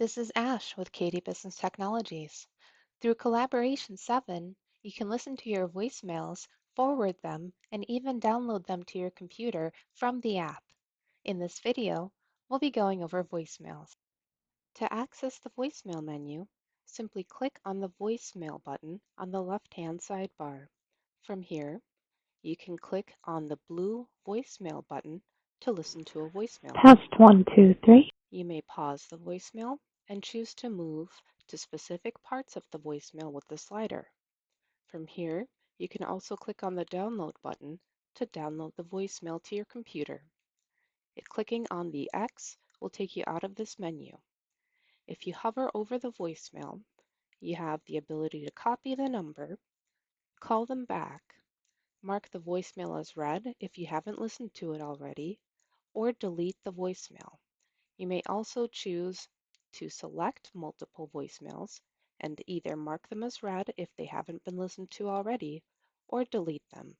This is Ash with Cady Business Technologies. Through Collaboration 7, you can listen to your voicemails, forward them, and even download them to your computer from the app. In this video, we'll be going over voicemails. To access the voicemail menu, simply click on the voicemail button on the left-hand sidebar. From here, you can click on the blue voicemail button to listen to a voicemail. Test 1, 2, 3. You may pause the voicemail and choose to move to specific parts of the voicemail with the slider. From here, you can also click on the download button to download the voicemail to your computer. Clicking on the X will take you out of this menu. If you hover over the voicemail, you have the ability to copy the number, call them back, mark the voicemail as read if you haven't listened to it already, or delete the voicemail. You may also choose to select multiple voicemails and either mark them as read if they haven't been listened to already, or delete them.